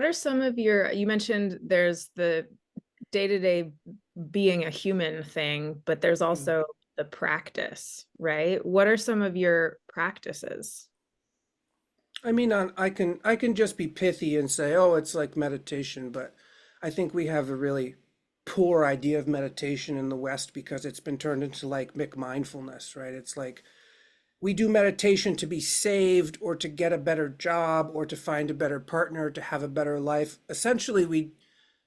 are some of your, you mentioned there's the day-to-day being a human thing, but there's Mm. also the practice, right? What are some of your practices? I mean, I can just be pithy and say, oh, it's like meditation, but I think we have a really poor idea of meditation in the West because it's been turned into like mindfulness, right? It's like we do meditation to be saved or to get a better job or to find a better partner, to have a better life. Essentially, we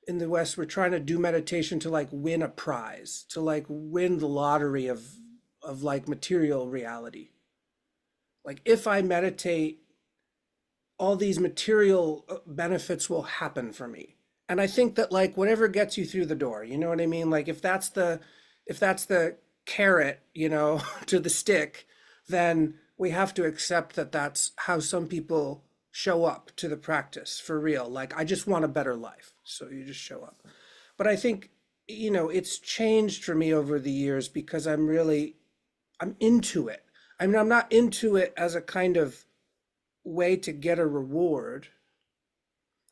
in the West, we're trying to do meditation to like win a prize, to like win the lottery of like material reality. Like if I meditate, all these material benefits will happen for me. And I think that like whatever gets you through the door, you know what I mean? Like if that's the carrot, to the stick, then we have to accept that that's how some people show up to the practice for real. Like I just want a better life. So you just show up. But I think, it's changed for me over the years because I'm into it. I mean, I'm not into it as a kind of way to get a reward.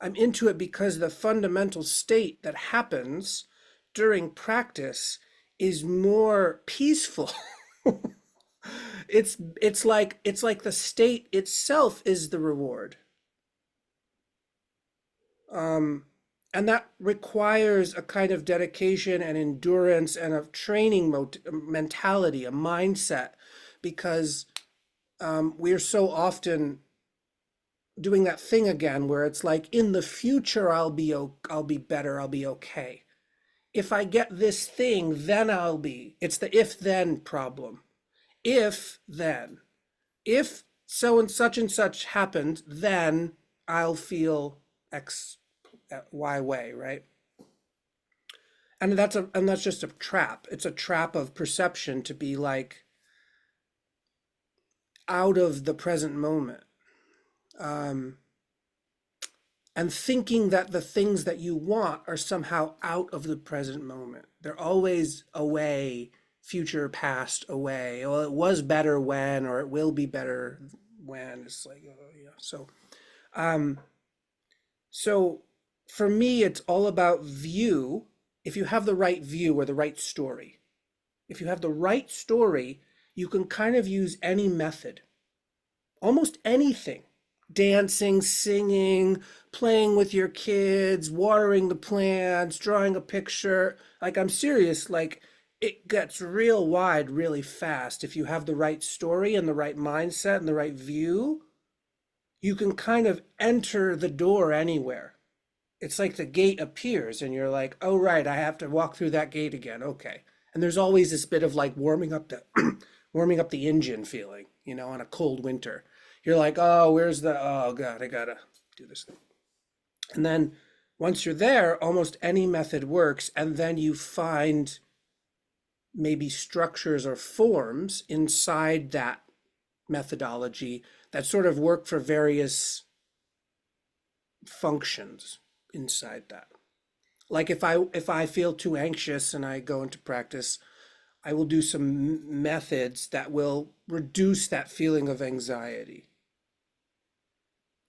I'm into it because the fundamental state that happens during practice is more peaceful. It's like the state itself is the reward. Um, and that requires a kind of dedication and endurance and a training mentality, a mindset, because we're so often doing that thing again where it's like in the future I'll be better, I'll be okay. If I get this thing, then I'll be. It's the if then problem. If then, if so and such happened, then I'll feel X Y way, right? And that's just a trap. It's a trap of perception to be like out of the present moment. Um, and thinking that the things that you want are somehow out of the present moment. They're always away, future, past, away. Well, it was better when, or it will be better when. It's like, oh, yeah. Um, so for me, it's all about view. If you have the right view or the right story, if you have the right story, you can kind of use any method, almost anything. Dancing, singing, playing with your kids, watering the plants, drawing a picture. Like, I'm serious, like, it gets real wide really fast. If you have the right story and the right mindset and the right view, you can kind of enter the door anywhere. It's like the gate appears and you're like, oh, right, I have to walk through that gate again. Okay. And there's always this bit of like warming up the warming up the engine feeling, on a cold winter. You're like, oh, oh God, I gotta do this thing. And then once you're there, almost any method works. And then you find maybe structures or forms inside that methodology that sort of work for various functions inside that. Like if I feel too anxious and I go into practice, I will do some methods that will reduce that feeling of anxiety.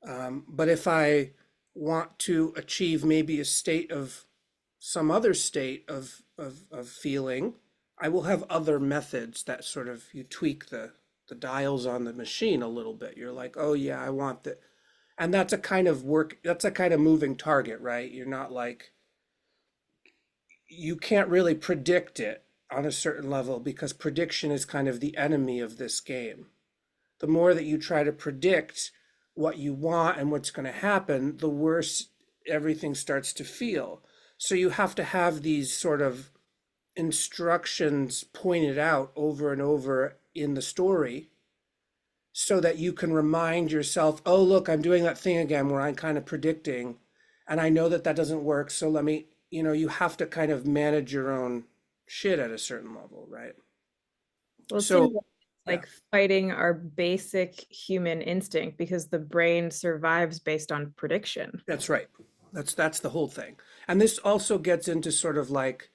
But if I want to achieve maybe a state of some other state of feeling, I will have other methods that sort of you tweak the dials on the machine a little bit. You're like, oh yeah, I want that. And that's a kind of work, that's a kind of moving target, right? You're not like, you can't really predict it on a certain level because prediction is kind of the enemy of this game. The more that you try to predict what you want and what's going to happen, the worse everything starts to feel. So you have to have these sort of instructions pointed out over and over in the story so that you can remind yourself, oh, look, I'm doing that thing again where I'm kind of predicting, and I know that that doesn't work. So let me, you have to kind of manage your own shit at a certain level, right? Well, it So, seems like it's yeah, like fighting our basic human instinct because the brain survives based on prediction. that's right. That's the whole thing. And this also gets into sort of like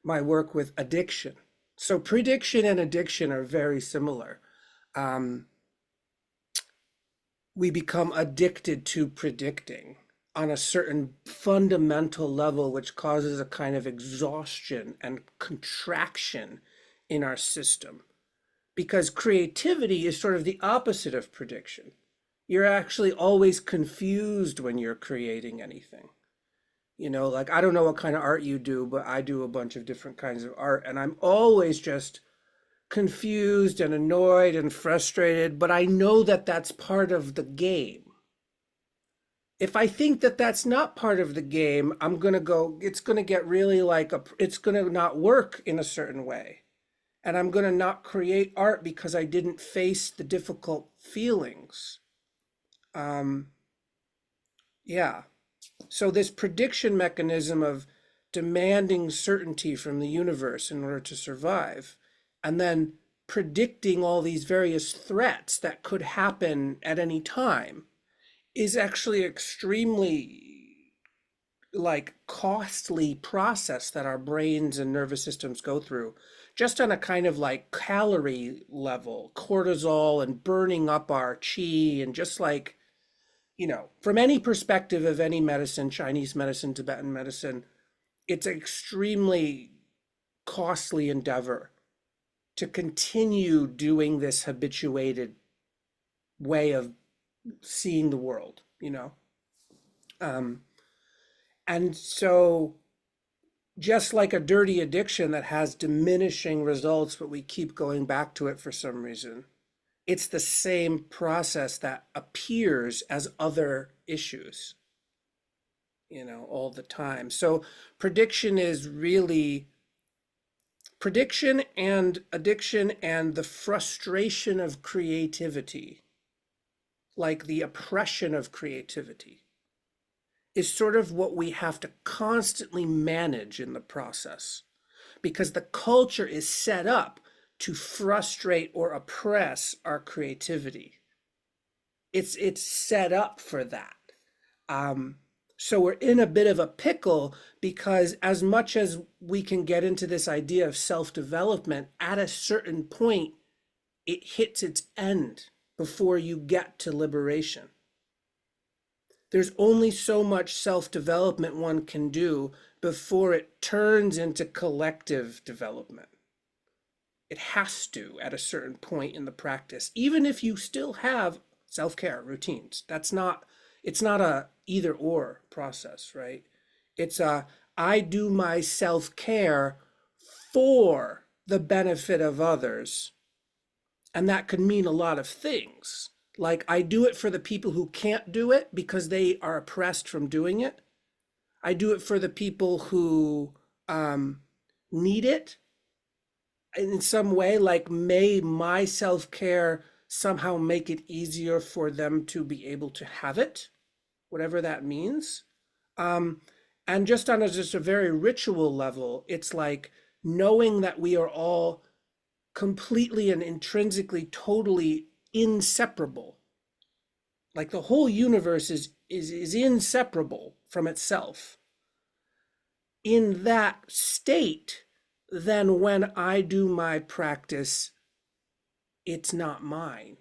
my work with addiction. So prediction and addiction are very similar. Um, we become addicted to predicting. on a certain fundamental level, which causes a kind of exhaustion and contraction in our system. Because creativity is sort of the opposite of prediction. You're actually always confused when you're creating anything. Like I don't know what kind of art you do, but I do a bunch of different kinds of art, and I'm always just confused and annoyed and frustrated, but I know that that's part of the game. If I think that that's not part of the game, it's going to get really it's going to not work in a certain way. And I'm going to not create art because I didn't face the difficult feelings. Um, yeah. So this prediction mechanism of demanding certainty from the universe in order to survive, and then predicting all these various threats that could happen at any time is actually extremely costly process that our brains and nervous systems go through just on a kind of calorie level, cortisol and burning up our chi, and just from any perspective of any medicine, Chinese medicine, Tibetan medicine, it's an extremely costly endeavor to continue doing this habituated way of seeing the world. Um, and so just like a dirty addiction that has diminishing results, but we keep going back to it for some reason, it's the same process that appears as other issues, all the time. So prediction is really prediction and addiction and the frustration of creativity, like the oppression of creativity, is sort of what we have to constantly manage in the process, because the culture is set up to frustrate or oppress our creativity. It's set up for that. So we're in a bit of a pickle, because as much as we can get into this idea of self-development, at a certain point, it hits its end before you get to liberation. There's only so much self-development one can do before it turns into collective development. It has to at a certain point in the practice, even if you still have self-care routines. It's not a either or process, right? It's I do my self-care for the benefit of others. And that could mean a lot of things. Like I do it for the people who can't do it because they are oppressed from doing it. I do it for the people who need it in some way, like may my self-care somehow make it easier for them to be able to have it, whatever that means. Um, and just on just a very ritual level, it's like knowing that we are all completely and intrinsically, totally inseparable. Like the whole universe is inseparable from itself. In that state, then when I do my practice, it's not mine.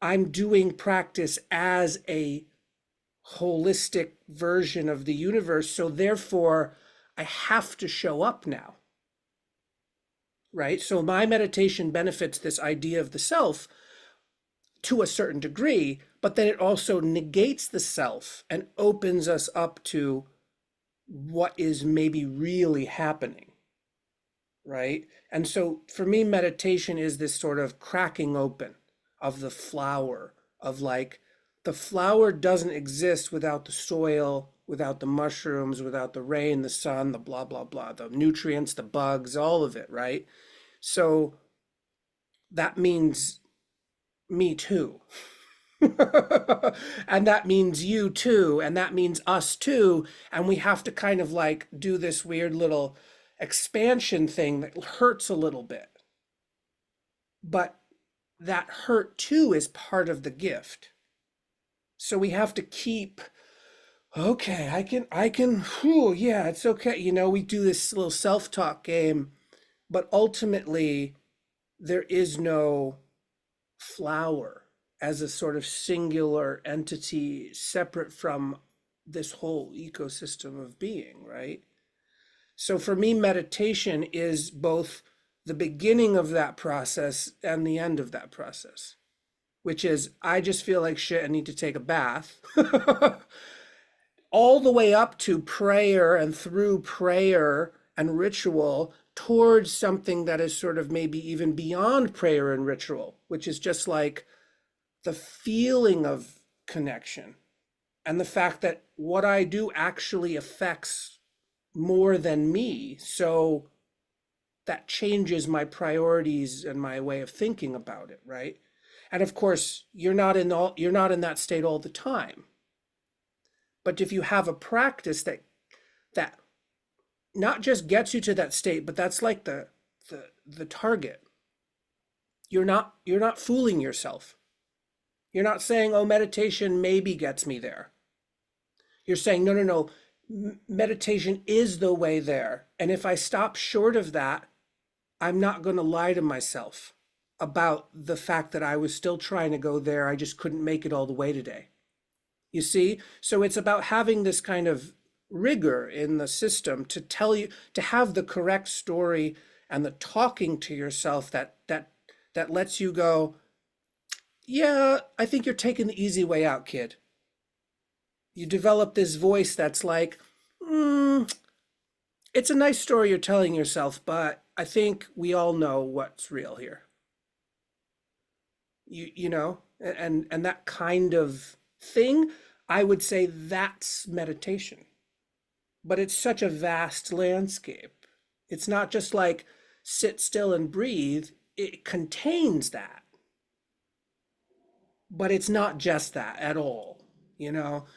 I'm doing practice as a holistic version of the universe. So therefore, I have to show up now. Right? So my meditation benefits this idea of the self to a certain degree, but then it also negates the self and opens us up to what is maybe really happening. Right? And so for me, meditation is this sort of cracking open of the flower, of the flower doesn't exist without the soil, without the mushrooms, without the rain, the sun, the blah, blah, blah, the nutrients, the bugs, all of it, right? So that means me too. And that means you too. And that means us too. And we have to kind of do this weird little expansion thing that hurts a little bit. But that hurt too is part of the gift. So we have to keep, okay, whew, yeah, it's okay. We do this little self-talk game, but ultimately there is no flower. as a sort of singular entity separate from this whole ecosystem of being, right? So for me, meditation is both the beginning of that process and the end of that process, which is I just feel like shit, I need to take a bath, all the way up to prayer and through prayer and ritual towards something that is sort of maybe even beyond prayer and ritual, which is just like the feeling of connection and the fact that what I do actually affects more than me. So that changes my priorities and my way of thinking about it, right? And of course, you're not in that state all the time. But if you have a practice that not just gets you to that state, but that's like the target. You're not fooling yourself. You're not saying, "Oh, meditation maybe gets me there." You're saying, "No, no, no. Meditation is the way there. And if I stop short of that, I'm not going to lie to myself about the fact that I was still trying to go there. I just couldn't make it all the way today." You see? So it's about having this kind of rigor in the system to tell you, to have the correct story and the talking to yourself that lets you go, "Yeah, I think you're taking the easy way out, kid." You develop this voice that's like, it's a nice story you're telling yourself, but I think we all know what's real here. You know, and that kind of thing, I would say that's meditation. But it's such a vast landscape. It's not just like sit still and breathe. It contains that, but it's not just that at all, you know?